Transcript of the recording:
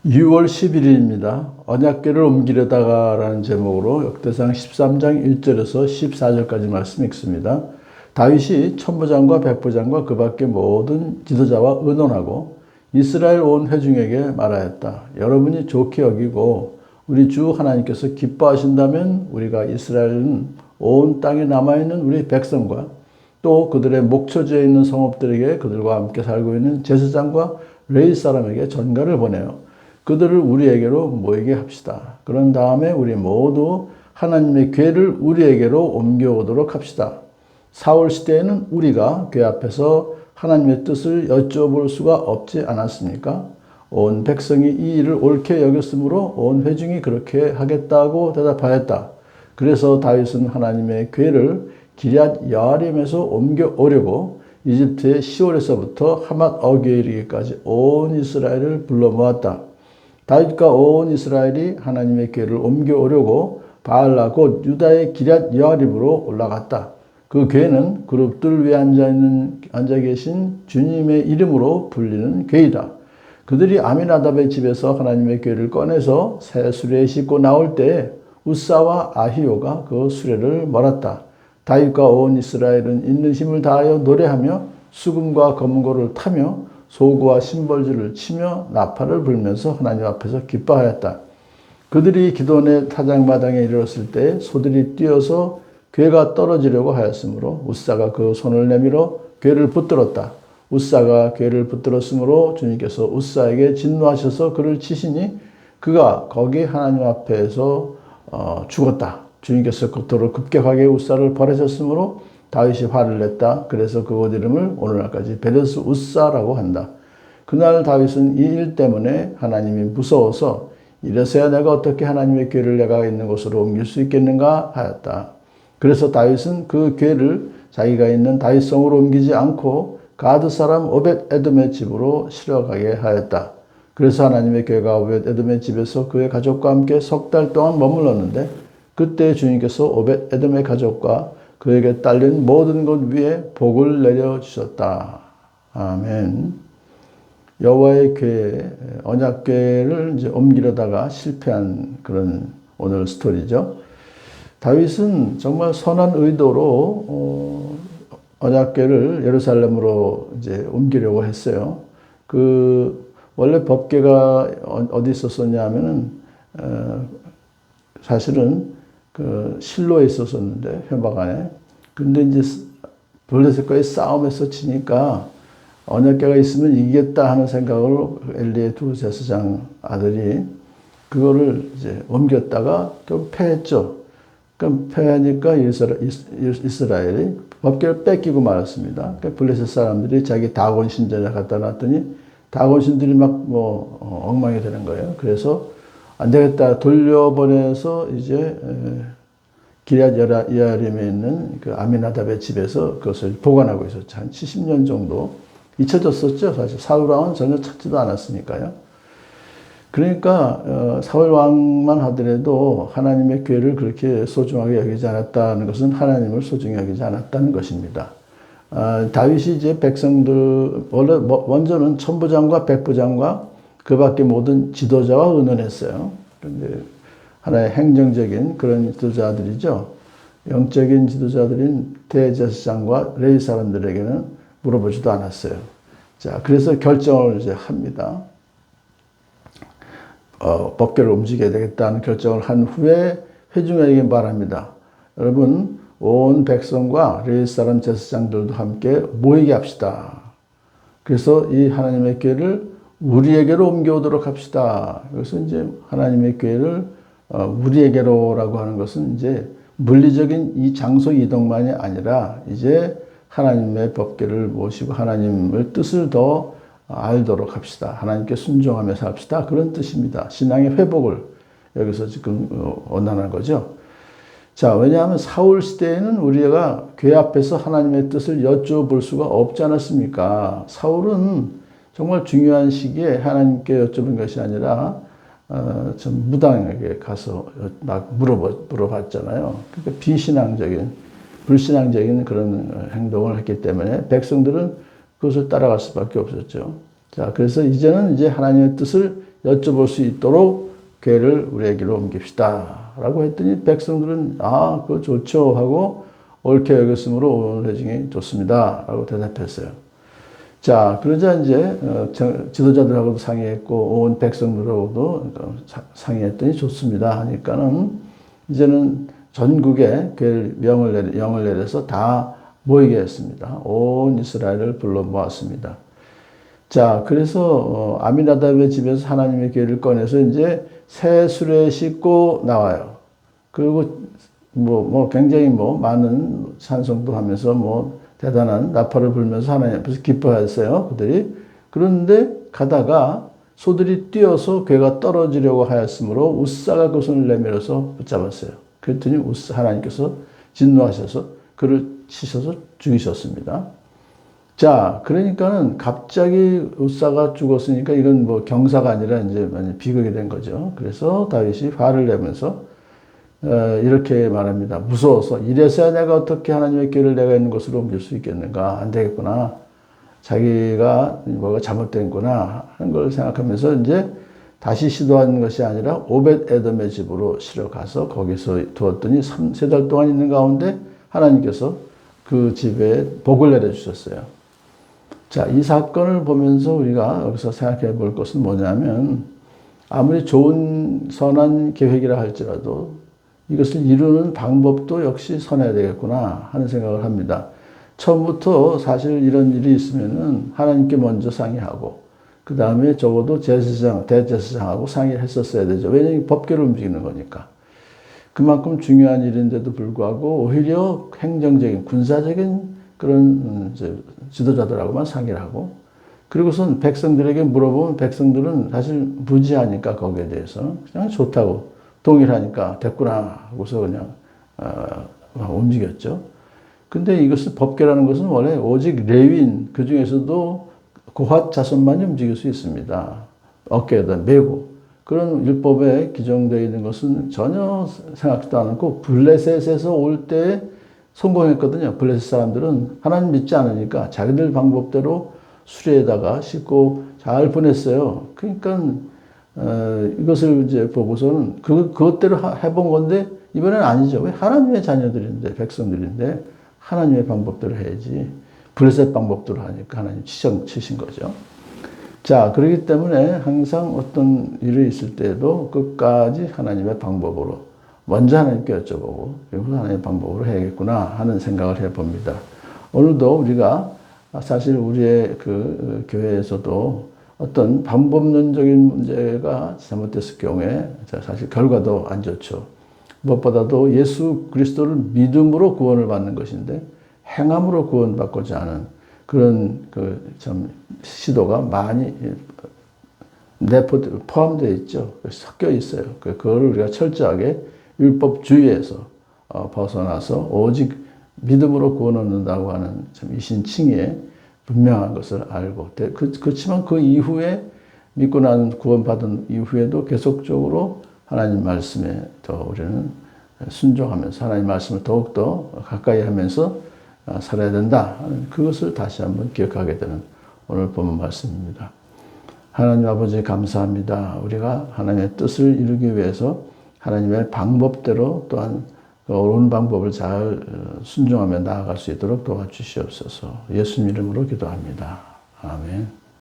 6월 11일입니다. 언약궤를 옮기려다가라는 제목으로 역대상 13장 1절에서 14절까지 말씀 읽습니다. 다윗이 천부장과 백부장과 그 밖의 모든 지도자와 의논하고 이스라엘 온 회중에게 말하였다. 여러분이 좋게 여기고 우리 주 하나님께서 기뻐하신다면 우리가 이스라엘은 온 땅에 남아있는 우리 백성과 또 그들의 목초지에 있는 성읍들에게 그들과 함께 살고 있는 제사장과 레위 사람에게 전가를 보내요. 그들을 우리에게로 모이게 합시다. 그런 다음에 우리 모두 하나님의 궤를 우리에게로 옮겨오도록 합시다. 사울 시대에는 우리가 궤 앞에서 하나님의 뜻을 여쭤볼 수가 없지 않았습니까? 온 백성이 이 일을 옳게 여겼으므로 온 회중이 그렇게 하겠다고 대답하였다. 그래서 다윗은 하나님의 궤를 기럇 여아림에서 옮겨오려고 이집트의 시올에서부터 하맛 어귀에 이르기까지 온 이스라엘을 불러 모았다. 다윗과 온 이스라엘이 하나님의 궤를 옮겨오려고 바알라 곧 유다의 기럇 여아림으로 올라갔다. 그 궤는 그룹들 위에 앉아 계신 주님의 이름으로 불리는 궤이다. 그들이 아미나답의 집에서 하나님의 궤를 꺼내서 새 수레에 싣고 나올 때 우사와 아히오가 그 수레를 몰았다. 다윗과 온 이스라엘은 있는 힘을 다하여 노래하며 수금과 검고를 타며 소구와 심벌주를 치며 나팔을 불면서 하나님 앞에서 기뻐하였다. 그들이 기돈의 타작마당에 이르렀을 때 소들이 뛰어서 궤가 떨어지려고 하였으므로 우사가 그 손을 내밀어 궤를 붙들었다. 우사가 궤를 붙들었으므로 주님께서 우사에게 진노하셔서 그를 치시니 그가 거기 하나님 앞에서 죽었다. 주님께서 그토록 급격하게 우사를 벌하셨으므로 다윗이 화를 냈다. 그래서 그곳 이름을 오늘날까지 베레스 우사라고 한다. 그날 다윗은 이 일 때문에 하나님이 무서워서 이래서야 내가 어떻게 하나님의 궤를 내가 있는 곳으로 옮길 수 있겠는가 하였다. 그래서 다윗은 그 궤를 자기가 있는 다윗성으로 옮기지 않고 가드 사람 오벳 에돔의 집으로 실어가게 하였다. 그래서 하나님의 궤가 오벳 에돔의 집에서 그의 가족과 함께 석 달 동안 머물렀는데 그때 주님께서 오벳 에돔의 가족과 그에게 딸린 모든 것 위에 복을 내려주셨다. 아멘. 여호와의 궤, 언약궤를 이제 옮기려다가 실패한 그런 오늘 스토리죠. 다윗은 정말 선한 의도로 언약궤를 예루살렘으로 이제 옮기려고 했어요. 원래 법궤가 어디 있었었냐면은 사실은 실로에 있었었는데 회막 안에. 근데 이제 블레셋과의 싸움에서 지니까 언약궤가 있으면 이기겠다 하는 생각으로 엘리의 두 제사장 아들이 그거를 이제 옮겼다가 결국 패했죠. 그럼 패하니까 이스라엘이 법궤를 뺏기고 말았습니다. 그러니까 블레셋 사람들이 자기 다곤 신전에 갖다 놨더니 다곤 신들이 막 엉망이 되는 거예요. 그래서 안 되겠다 돌려보내서 이제 기럇 여아림에 있는 그 아미나답의 집에서 그것을 보관하고 있었죠. 한 70년 정도 잊혀졌었죠. 사실 사울 왕은 전혀 찾지도 않았으니까요. 그러니까 사울 왕만 하더라도 하나님의 궤를 그렇게 소중하게 여기지 않았다는 것은 하나님을 소중히 여기지 않았다는 것입니다. 다윗이 이제 백성들 원래 먼저는 천부장과 백부장과 그 밖에 모든 지도자와 의논했어요. 그런데 하나의 행정적인 그런 지도자들이죠. 영적인 지도자들인 대제사장과 레위 사람들에게는 물어보지도 않았어요. 자, 그래서 결정을 이제 합니다. 법궤를 움직여야 되겠다는 결정을 한 후에 회중에게 말합니다. 여러분, 온 백성과 레위 사람 제사장들도 함께 모이게 합시다. 그래서 이 하나님의 궤를 우리에게로 옮겨오도록 합시다. 그래서 이제 하나님의 궤를 우리에게로라고 하는 것은 이제 물리적인 이 장소 이동만이 아니라 이제 하나님의 법궤를 모시고 하나님의 뜻을 더 알도록 합시다. 하나님께 순종하며 삽시다. 그런 뜻입니다. 신앙의 회복을 여기서 지금 원하는 거죠. 자, 왜냐하면 사울 시대에는 우리가 궤 앞에서 하나님의 뜻을 여쭤볼 수가 없지 않았습니까? 사울은 정말 중요한 시기에 하나님께 여쭤본 것이 아니라 좀 무당에게 가서 막 물어봤잖아요. 그러니까 비신앙적인, 불신앙적인 그런 행동을 했기 때문에 백성들은 그것을 따라갈 수밖에 없었죠. 자, 그래서 이제는 이제 하나님의 뜻을 여쭤볼 수 있도록 교회를 우리에게로 옮깁시다. 라고 했더니 백성들은 그거 좋죠 하고 옳게 여겼으므로 온 회중이 좋습니다. 라고 대답했어요. 자, 그러자 이제 지도자들하고도 상의했고 온 백성들하고도 상의했더니 좋습니다 하니까는 이제는 전국에 교회를 영을 내려서 다 모이게 했습니다. 온 이스라엘을 불러 모았습니다. 자, 그래서 아미나답의 집에서 하나님의 교회를 꺼내서 이제 새 수레 싣고 나와요. 그리고 굉장히 많은 찬송도 하면서 대단한 나팔을 불면서 하나님 앞에서 기뻐했어요, 그들이. 그런데 가다가 소들이 뛰어서 괴가 떨어지려고 하였으므로 웃사가 그 손을 내밀어서 붙잡았어요. 그랬더니 하나님께서 진노하셔서 그를 치셔서 죽이셨습니다. 자, 그러니까는 갑자기 웃사가 죽었으니까 이건 경사가 아니라 이제 비극이 된 거죠. 그래서 다윗이 화를 내면서 이렇게 말합니다. 무서워서 이래서야 내가 어떻게 하나님의 길을 내가 있는 곳으로 옮길 수 있겠는가. 안 되겠구나. 자기가 뭐가 잘못된구나 하는 걸 생각하면서 이제 다시 시도하는 것이 아니라 오벳 에돔의 집으로 실어가서 거기서 두었더니 3달 동안 있는 가운데 하나님께서 그 집에 복을 내려주셨어요. 자, 이 사건을 보면서 우리가 여기서 생각해 볼 것은 뭐냐면 아무리 좋은 선한 계획이라 할지라도 이것을 이루는 방법도 역시 선해야 되겠구나 하는 생각을 합니다. 처음부터 사실 이런 일이 있으면은 하나님께 먼저 상의하고 그 다음에 적어도 대제사장하고 상의를 했었어야 되죠. 왜냐하면 법계를 움직이는 거니까. 그만큼 중요한 일인데도 불구하고 오히려 행정적인 군사적인 그런 지도자들하고만 상의를 하고 그리고선 백성들에게 물어보면 백성들은 사실 무지하니까 거기에 대해서 그냥 좋다고 동일하니까 됐구나 하고서 그냥 움직였죠. 근데 이것을 법계라는 것은 원래 오직 레위인 그 중에서도 고핫 자손만이 움직일 수 있습니다. 어깨에다 메고 그런 율법에 규정되어 있는 것은 전혀 생각지도 않고 블레셋에서 올 때 성공했거든요. 블레셋 사람들은 하나님 믿지 않으니까 자기들 방법대로 수레에다가 싣고 잘 보냈어요. 그러니까 이것을 이제 보고서는 그것대로 해본 건데 이번엔 아니죠. 왜 하나님의 자녀들인데 백성들인데 하나님의 방법대로 해야지. 블레셋 방법대로 하니까 하나님 치신 거죠. 자, 그렇기 때문에 항상 어떤 일이 있을 때에도 끝까지 하나님의 방법으로 먼저 하나님께 여쭤보고 그리고 하나님의 방법으로 해야겠구나 하는 생각을 해봅니다. 오늘도 우리가 사실 우리의 그 교회에서도 어떤 방법론적인 문제가 잘못됐을 경우에 사실 결과도 안 좋죠. 무엇보다도 예수 그리스도를 믿음으로 구원을 받는 것인데 행함으로 구원받고자 하는 그런 참 시도가 많이 포함되어 있죠. 섞여 있어요. 그걸 우리가 철저하게 율법주의에서 벗어나서 오직 믿음으로 구원 얻는다고 하는 참 이신칭의에 분명한 것을 알고 그렇지만 그 이후에 믿고 난 구원받은 이후에도 계속적으로 하나님 말씀에 더 우리는 순종하면서 하나님 말씀을 더욱더 가까이 하면서 살아야 된다. 그것을 다시 한번 기억하게 되는 오늘 본문 말씀입니다. 하나님 아버지 감사합니다. 우리가 하나님의 뜻을 이루기 위해서 하나님의 방법대로 또한 옳은 방법을 잘 순종하며 나아갈 수 있도록 도와주시옵소서. 예수님 이름으로 기도합니다. 아멘.